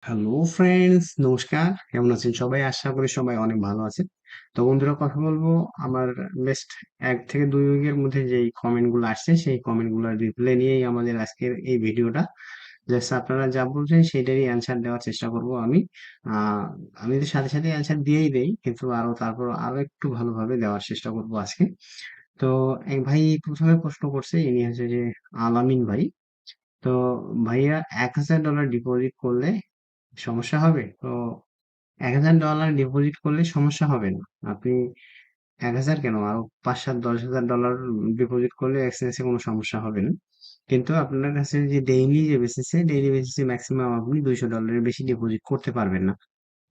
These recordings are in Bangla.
হ্যালো ফ্রেন্ডস, নমস্কার। কেমন আছেন সবাই? আশা করি সবাই অনেক ভালো আছেন। তো বন্ধুরা, কথা বলবো আমার বেস্ট 1 থেকে 2 উইকের মধ্যে যেই কমেন্ট গুলো আসছে সেই কমেন্ট গুলোর রিপ্লাই নিয়েই আমাদের আজকের এই ভিডিওটা। জাস্ট আপনারা যা বলছেন সেটারই অ্যান্সার দেওয়ার চেষ্টা করব আমি। আহ আমি তো সাথে সাথে অ্যান্সার দিয়েই দেই, কিন্তু তারপর আরো একটু ভালোভাবে দেওয়ার চেষ্টা করব আজকে। তো এক ভাই প্রথমে প্রশ্ন করছে, ইনি হচ্ছে যে আলামিন ভাই। তো ভাইয়া, $1,000 ডিপোজিট করলে সমস্যা হবে? তো $1,000 ডিপোজিট করলে সমস্যা হবে না। আপনি 1,000 কেন, আরো 5, 7, 10,000 ডলার ডিপোজিট করলে এক্সচেঞ্জে কোনো সমস্যা হবে না। কিন্তু আপনার কাছে যে ডেইলি বেসিসে ম্যাক্সিমাম আপনি $200 বেশি ডিপোজিট করতে পারবেন না।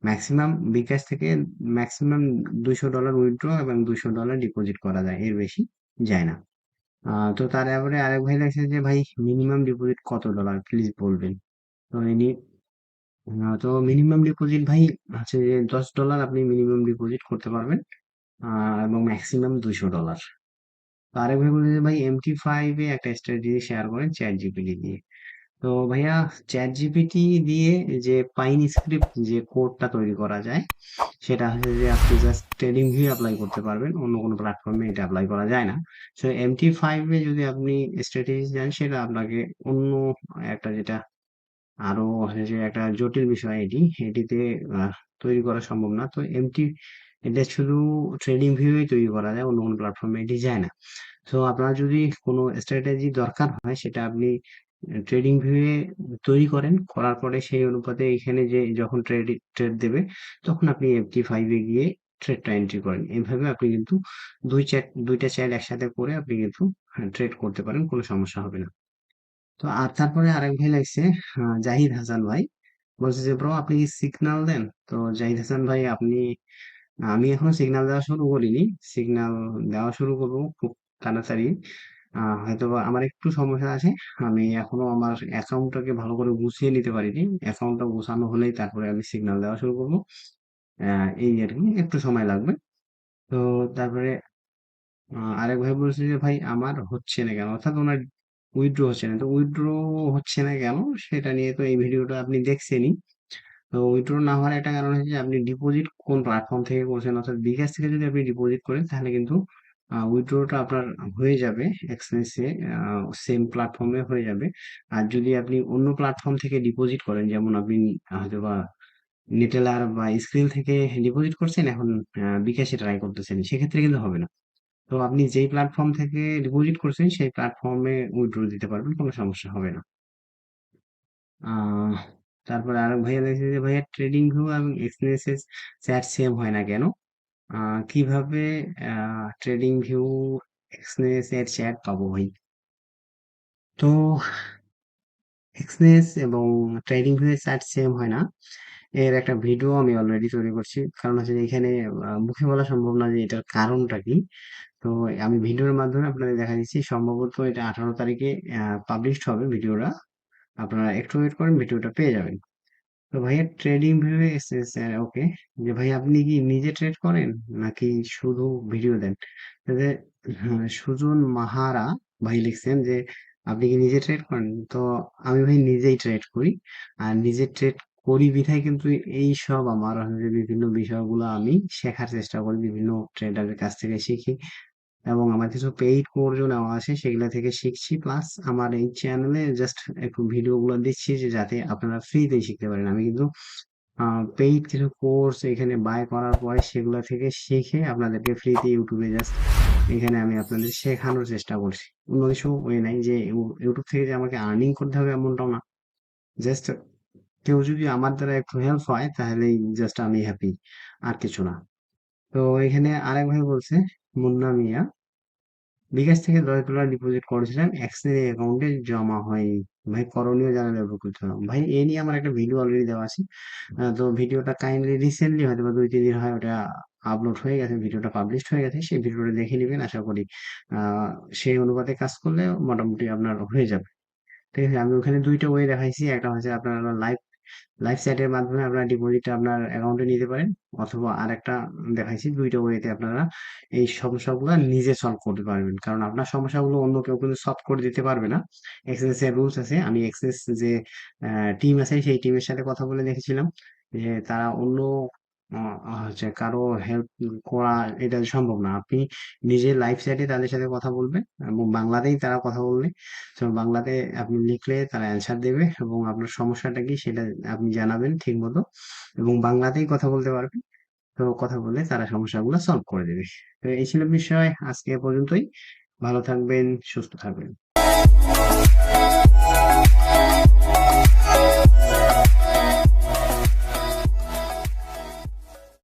ম্যাক্সিমাম বিকাশ থেকে ম্যাক্সিমাম $200 উইথড্র এবং $200 ডিপোজিট করা যায়, এর বেশি যায় না। তো তারপরে আরেক ভাই লাগছে যে ভাই, মিনিমাম ডিপোজিট কত ডলার প্লিজ বলবেন। তো ইনি তো মিনিমাম ডিপোজিট ভাই হচ্ছে যে $10 আপনি মিনিমাম ডিপোজিট করতে পারবেন, এবং ম্যাক্সিমাম $200। তো আরেক ভাই বলছে যে ভাই, MT5 এ একটা স্ট্র্যাটেজি শেয়ার করেন চ্যাট জিপিটি দিয়ে। তো ভাইয়া, চ্যাট জিপিটি দিয়ে যে পাইন স্ক্রিপ্ট যে কোডটা তৈরি করা যায়, সেটা হচ্ছে যে আপনি জাস্ট ট্রেডিং ভিউ অ্যাপ্লাই করতে পারবেন, অন্য কোনো প্ল্যাটফর্মে এটা অ্যাপ্লাই করা যায় না। সো MT5 এ যদি আপনি স্ট্র্যাটেজি যান, সেটা আপনাকে অন্য একটা, যেটা আরো হচ্ছে যে একটা জটিল বিষয় এটি, এটিতে আহ, তৈরি করা সম্ভব না। তো এটা শুধু ট্রেডিং ভিউই তৈরি করা যায়, অন্য কোনো প্ল্যাটফর্মে এটি যায় না। তো আপনার যদি কোনো স্ট্র্যাটেজি দরকার হয়, সেটা আপনি ট্রেডিং ভিউয়ে তৈরি করেন, করার পরে সেই অনুপাতে এখানে যে যখন ট্রেড দেবে, তখন আপনি MT5 এ গিয়ে ট্রেডটা এন্ট্রি করেন। এইভাবে আপনি কিন্তু দুইটা চ্যাট একসাথে করে আপনি কিন্তু ট্রেড করতে পারেন, কোনো সমস্যা হবে না। তো আর তারপরে আরেক ভাই লাগছে, জাহিদ হাসান ভাই। বলছে যে ব্রো, আপনি কি সিগন্যাল দেন? তো জাহিদ হাসান ভাই, আমি এখনো সিগন্যাল দেওয়া শুরু করিনি। সিগন্যাল দেওয়া শুরু করবো খুব তাড়াতাড়ি। হয়তো বা আমার একটু সমস্যা আছে, আমি এখনো আমার অ্যাকাউন্টটাকে ভালো করে গুছিয়ে নিতে পারিনি। অ্যাকাউন্টটা গোছানো হলেই তারপরে আমি সিগন্যাল দেওয়া শুরু করবো। এই আর কি, একটু সময় লাগবে। তো তারপরে আরেক ভাই বলছে যে ভাই, আমার হচ্ছে না কেন, অর্থাৎ ওনার উইথড্র হচ্ছে না। তো উইথড্র হচ্ছে না কেন, সেটা নিয়ে তো এই ভিডিওটা আপনি দেখছেনই। তো উইথড্র না হওয়ার একটা কারণ হচ্ছে যে আপনি ডিপোজিট কোন প্ল্যাটফর্ম থেকে করছেন। অর্থাৎ বিকাশ থেকে যদি আপনি ডিপোজিট করেন, তাহলে কিন্তু উইথড্রটা আপনার হয়ে যাবে এক্সচেঞ্জে, সেম প্ল্যাটফর্মে হয়ে যাবে। আর যদি আপনি অন্য প্ল্যাটফর্ম থেকে ডিপোজিট করেন, যেমন আপনি হয়তো বা নেটেলার বা স্ক্রিন থেকে ডিপোজিট করছেন, এখন বিকাশে ট্রাই করতেছেন, সেক্ষেত্রে কিন্তু হবে না। তো আপনি যেই প্ল্যাটফর্ম থেকে ডিপোজিট করছেন সেই প্ল্যাটফর্মে উইথড্র দিতে পারবেন, কোনো সমস্যা হবে না। আহ তারপরে আরেক ভাইয়া দেখছে যে ভাইয়া, ট্রেডিং ভিউ এবং এক্সপেন্সেস চ্যাট সেম হয় না কেন? কিভাবে ট্রেডিং ভিউ এক্সপেন্স এর চ্যাট পাবো ভাই? তো এক্সপেন্স এবং ট্রেডিং ভিউ এর চ্যাট সেম হয় না, এর একটা ভিডিও আমি অলরেডি তৈরি করছি। কারণ হচ্ছে যে এখানে মুখে বলা সম্ভব না যে এটার কারণটা কি। তো আমি ভিডিওর মাধ্যমে আপনাদের দেখা দিচ্ছি। সম্ভবত এটা 18 তারিখে পাবলিশড হবে ভিডিওটা। আপনারা একটু ওয়েট করেন, ভিডিওটা পেয়ে যাবেন। তো ভাইয়া, ট্রেডিং ভিউয়ে এসেছে, ওকে। যে ভাই, আপনি কি নিজে ট্রেড করেন নাকি শুধু ভিডিও দেন? তাহলে সুজন মাহারা ভাই লিখছেন যে আপনি কি নিজে ট্রেড করেন? তো আমি ভাই নিজেই ট্রেড করি। আর নিজে ট্রেড করি বিধায় কিন্তু এই সব আমার হচ্ছে যে বিভিন্ন বিষয়গুলো আমি শেখার চেষ্টা করি, বিভিন্ন ট্রেডারের কাছ থেকে শিখি। এবং আমার কিছু পেইড কোর্সও নেওয়া আছে, সেগুলা থেকে শিখছি। প্লাস আমার এই চ্যানেলে জাস্ট একটু ভিডিও গুলো দিচ্ছি, যে যাতে আপনারা ফ্রিতে শিখতে পারেন। আমি কিন্তু পেইড কিছু কোর্স এখানে বাই করার পরে সেগুলা থেকে শিখে আপনাদেরকে ফ্রিতে ইউটিউবে জাস্ট এখানে আমি আপনাদের শেখানোর চেষ্টা করছি। অন্য কিছু ওয়ে নাই যে ইউটিউব থেকে যে আমাকে আর্নিং করতে হবে, এমনটাও না। জাস্ট কেউ যদি আমার দ্বারা একটু হেল্প হয়, তাহলেই জাস্ট আমি হ্যাপি, আর কিছু না। তো এখানে আরেক ভাই বলছে, মুন্না মিয়া, বিকাশ থেকে $10 ডিপোজিট করেছিলাম, এক্সেল অ্যাকাউন্টে জমা হয়নি। ভাই, করণীয় জানালে উপকৃত হলাম। ভাই, এ নিয়ে আমার একটা ভিডিও অলরেডি দেওয়া আছে। তো ভিডিওটা কাইন্ডলি রিসেন্টলি হয়তো বা 2-3 দিন হয় ওটা আপলোড হয়ে গেছে, ভিডিওটা পাবলিশড হয়ে গেছে। সেই ভিডিওটা দেখে নেবেন, আশা করি আহ সেই অনুপাতে কাজ করলে মোটামুটি আপনার হয়ে যাবে। ঠিক আছে, আমি ওখানে দুইটা ওয়ে দেখাইছি। একটা হচ্ছে আপনারা লাইভ লাইভ চ্যাটের মাধ্যমে আপনার ডিপোজিটটা আপনার অ্যাকাউন্টে নিতে পারেন, অথবা আরেকটা দেখাইছি, দুইটা ওয়েতে আপনারা এই সমস্যাগুলো নিজে সলভ করতে পারবেন। কারণ আপনার সমস্যাগুলো অন্য কেউ কিন্তু সলভ করে দিতে পারবে না। এক্সেস এর রুলস আছে, আমি এক্সেস যে টিম আছে সেই টিমের সাথে কথা বলে দেখেছিলাম যে তারা অন্য হচ্ছে কারো হেল্প করা এটা সম্ভব না। আপনি নিজে লাইভ চ্যাটে তাদের সাথে কথা বলবেন, এবং বাংলাতেই তারা কথা বললে, তো বাংলাতে আপনি লিখলে তারা অ্যান্সার দেবে, এবং আপনার সমস্যাটা কি সেটা আপনি জানাবেন ঠিক মতো, এবং বাংলাতেই কথা বলতে পারবেন। তো কথা বলে তারা সমস্যাগুলো সলভ করে দেবে। তো এই ছিল বিষয়, আজকে এ পর্যন্তই। ভালো থাকবেন, সুস্থ থাকবেন।